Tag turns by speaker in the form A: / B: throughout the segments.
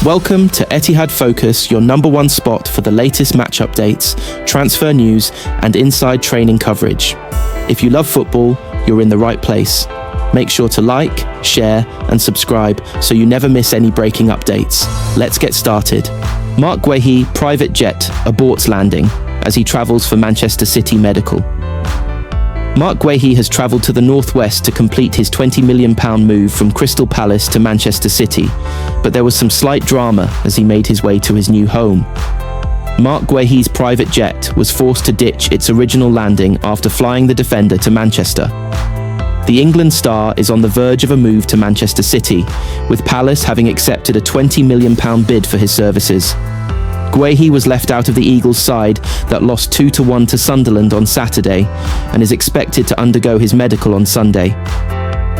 A: Welcome to Etihad Focus, your number one spot for the latest match updates, transfer news, and inside training coverage. If you love football, you're in the right place. Make sure to like, share, and subscribe so you never miss any breaking updates. Let's get started. Mark Guehi, private jet, aborts landing as he travels for Manchester City medical. Mark Guehi has travelled to the northwest to complete his £20 million move from Crystal Palace to Manchester City, but there was some slight drama as he made his way to his new home. Mark Guehi's private jet was forced to ditch its original landing after flying the defender to Manchester. The England star is on the verge of a move to Manchester City, with Palace having accepted a £20 million bid for his services. Guehi was left out of the Eagles' side that lost 2-1 to Sunderland on Saturday and is expected to undergo his medical on Sunday.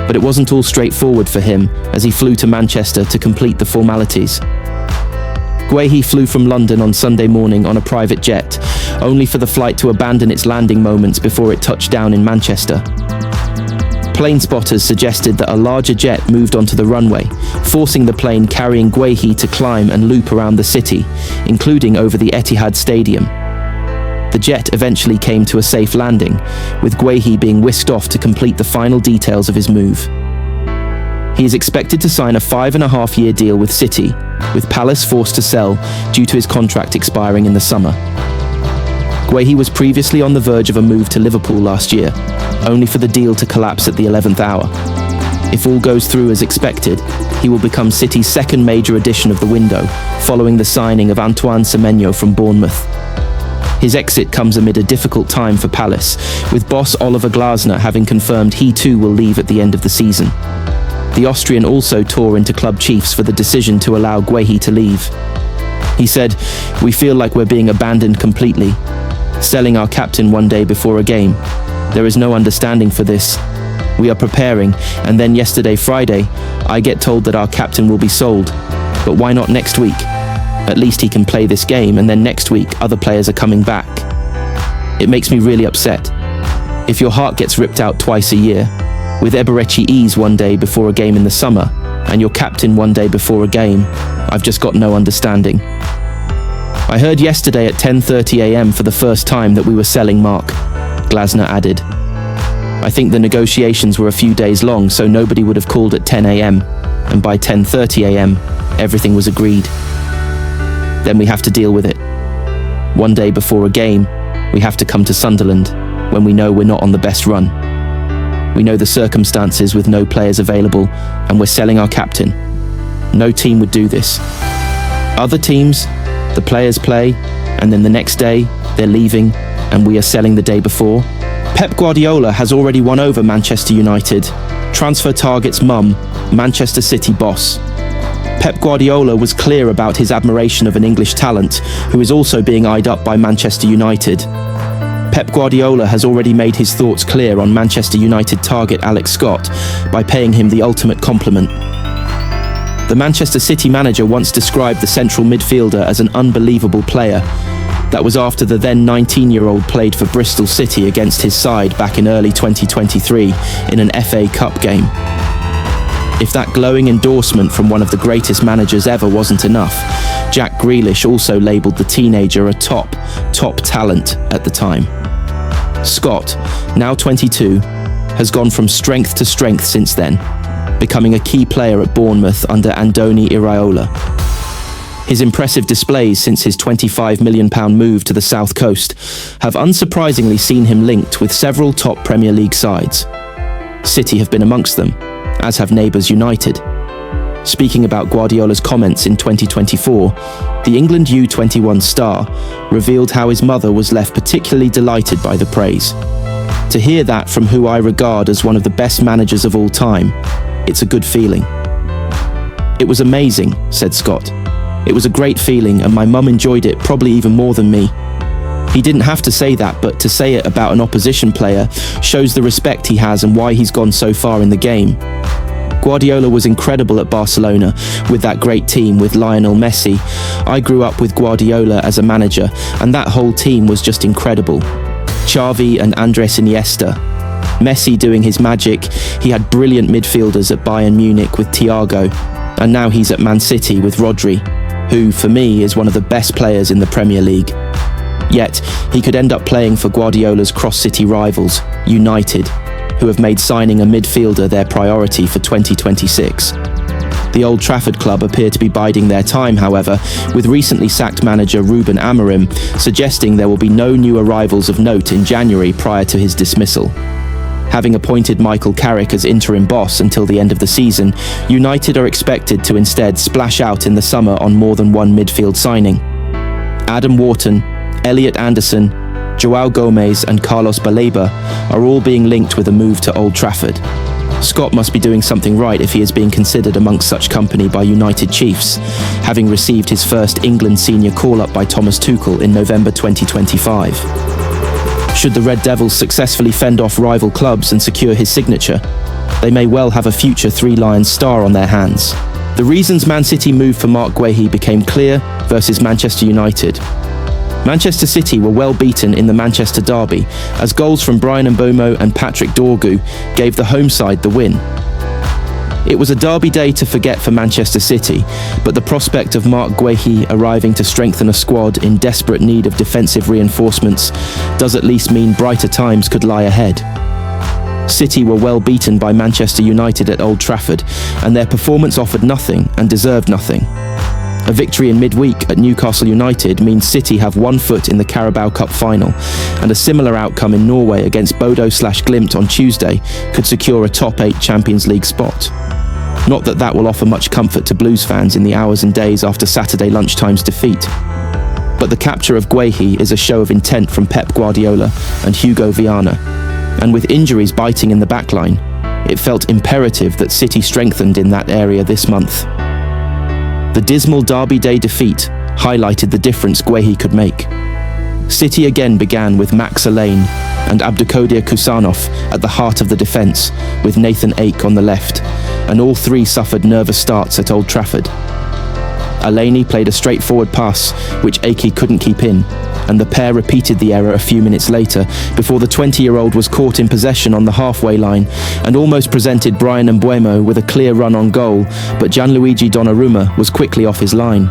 A: But it wasn't all straightforward for him as he flew to Manchester to complete the formalities. Guehi flew from London on Sunday morning on a private jet, only for the flight to abandon its landing moments before it touched down in Manchester. Plane spotters suggested that a larger jet moved onto the runway, forcing the plane carrying Guehi to climb and loop around the city, including over the Etihad Stadium. The jet eventually came to a safe landing, with Guehi being whisked off to complete the final details of his move. He is expected to sign a 5.5-year deal with City, with Palace forced to sell due to his contract expiring in the summer. Guehi was previously on the verge of a move to Liverpool last year, only for the deal to collapse at the 11th hour. If all goes through as expected, he will become City's second major addition of the window, following the signing of Antoine Semenyo from Bournemouth. His exit comes amid a difficult time for Palace, with boss Oliver Glasner having confirmed he too will leave at the end of the season. The Austrian also tore into club chiefs for the decision to allow Guehi to leave. He said, "We feel like we're being abandoned completely. Selling our captain one day before a game. There is no understanding for this. We are preparing, and then yesterday, Friday, I get told that our captain will be sold. But why not next week? At least he can play this game, and then next week other players are coming back. It makes me really upset. If your heart gets ripped out twice a year, with Eberechi ease one day before a game in the summer, and your captain one day before a game, I've just got no understanding. I heard yesterday at 10:30 a.m. for the first time that we were selling Mark," Glasner added. "I think the negotiations were a few days long, so nobody would have called at 10 a.m, and by 10:30 a.m, everything was agreed. Then we have to deal with it. One day before a game, we have to come to Sunderland, when we know we're not on the best run. We know the circumstances with no players available, and we're selling our captain. No team would do this. Other teams, the players play, and then the next day, they're leaving, and we are selling the day before. Pep Guardiola has already won over Manchester United. Transfer target's mum, Manchester City boss. Pep Guardiola was clear about his admiration of an English talent, who is also being eyed up by Manchester United. Pep Guardiola has already made his thoughts clear on Manchester United target Alex Scott by paying him the ultimate compliment. The Manchester City manager once described the central midfielder as an unbelievable player. That was after the then 19-year-old played for Bristol City against his side back in early 2023 in an FA Cup game. If that glowing endorsement from one of the greatest managers ever wasn't enough, Jack Grealish also labelled the teenager a top talent at the time. Scott, now 22, has gone from strength to strength since then, becoming a key player at Bournemouth under Andoni Iraola. His impressive displays since his £25 million move to the South Coast have unsurprisingly seen him linked with several top Premier League sides. City have been amongst them, as have neighbours United. Speaking about Guardiola's comments in 2024, the England U21 star revealed how his mother was left particularly delighted by the praise. To hear that from who I regard as one of the best managers of all time, it's a good feeling. "It was amazing," said Scott. "It was a great feeling, and my mum enjoyed it probably even more than me." He didn't have to say that, but to say it about an opposition player shows the respect he has and why he's gone so far in the game. Guardiola was incredible at Barcelona with that great team with Lionel Messi. I grew up with Guardiola as a manager, and that whole team was just incredible. Xavi and Andres Iniesta. Messi doing his magic. He had brilliant midfielders at Bayern Munich with Thiago. And now he's at Man City with Rodri, who, for me, is one of the best players in the Premier League. Yet, he could end up playing for Guardiola's cross-city rivals, United, who have made signing a midfielder their priority for 2026. The Old Trafford club appear to be biding their time, however, with recently sacked manager Ruben Amorim suggesting there will be no new arrivals of note in January prior to his dismissal. Having appointed Michael Carrick as interim boss until the end of the season, United are expected to instead splash out in the summer on more than one midfield signing. Adam Wharton, Elliot Anderson, João Gomes and Carlos Baleba are all being linked with a move to Old Trafford. Scott must be doing something right if he is being considered amongst such company by United Chiefs, having received his first England senior call-up by Thomas Tuchel in November 2025. Should the Red Devils successfully fend off rival clubs and secure his signature, they may well have a future Three Lions star on their hands. The reasons Man City moved for Marc Guehi became clear versus Manchester United. Manchester City were well beaten in the Manchester derby, as goals from Bryan Mbeumo and Patrick Dorgu gave the home side the win. It was a derby day to forget for Manchester City, but the prospect of Marc Guehi arriving to strengthen a squad in desperate need of defensive reinforcements does at least mean brighter times could lie ahead. City were well beaten by Manchester United at Old Trafford, and their performance offered nothing and deserved nothing. A victory in midweek at Newcastle United means City have one foot in the Carabao Cup final, and a similar outcome in Norway against Bodø/Glimt on Tuesday could secure a top 8 Champions League spot. Not that that will offer much comfort to Blues fans in the hours and days after Saturday lunchtime's defeat. But the capture of Guehi is a show of intent from Pep Guardiola and Hugo Viana, and with injuries biting in the backline, it felt imperative that City strengthened in that area this month. The dismal Derby Day defeat highlighted the difference Guehi could make. City again began with Max Alain and Abdulkadir Kusanov at the heart of the defence, with Nathan Ake on the left, and all three suffered nervous starts at Old Trafford. Alaini played a straightforward pass, which Ake couldn't keep in, and the pair repeated the error a few minutes later before the 20-year-old was caught in possession on the halfway line and almost presented Bryan Mbeumo with a clear run on goal, but Gianluigi Donnarumma was quickly off his line.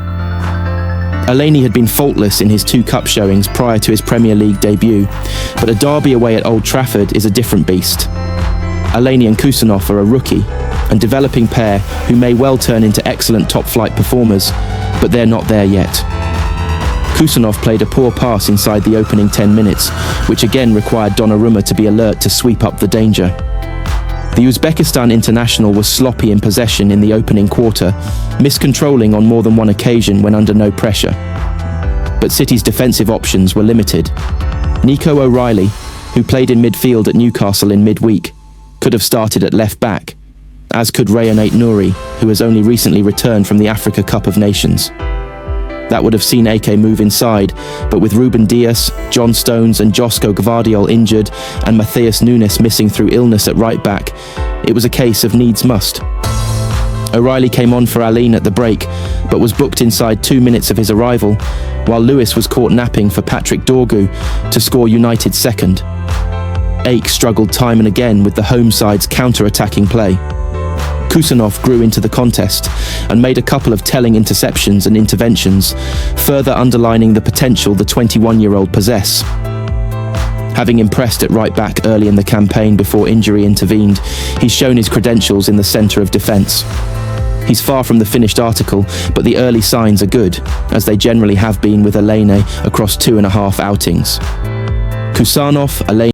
A: Alaini had been faultless in his 2 cup showings prior to his Premier League debut, but a derby away at Old Trafford is a different beast. Alaini and Kusanov are a rookie and developing pair who may well turn into excellent top-flight performers, but they're not there yet. Kusanov played a poor pass inside the opening 10 minutes, which again required Donnarumma to be alert to sweep up the danger. The Uzbekistan international was sloppy in possession in the opening quarter, miscontrolling on more than one occasion when under no pressure. But City's defensive options were limited. Nico O'Reilly, who played in midfield at Newcastle in midweek, could have started at left back, as could Rayan Aït-Nouri, who has only recently returned from the Africa Cup of Nations. That would have seen Ake move inside, but with Ruben Dias, John Stones and Josko Gvardiol injured and Matheus Nunes missing through illness at right back, it was a case of needs must. O'Reilly came on for Alain at the break, but was booked inside 2 minutes of his arrival, while Lewis was caught napping for Patrick Dorgu to score United's second. Ake struggled time and again with the home side's counter-attacking play. Kusanov grew into the contest and made a couple of telling interceptions and interventions, further underlining the potential the 21-year-old possess. Having impressed at right back early in the campaign before injury intervened, he's shown his credentials in the centre of defence. He's far from the finished article, but the early signs are good, as they generally have been with Alain across 2.5 outings. Kusanov, Alain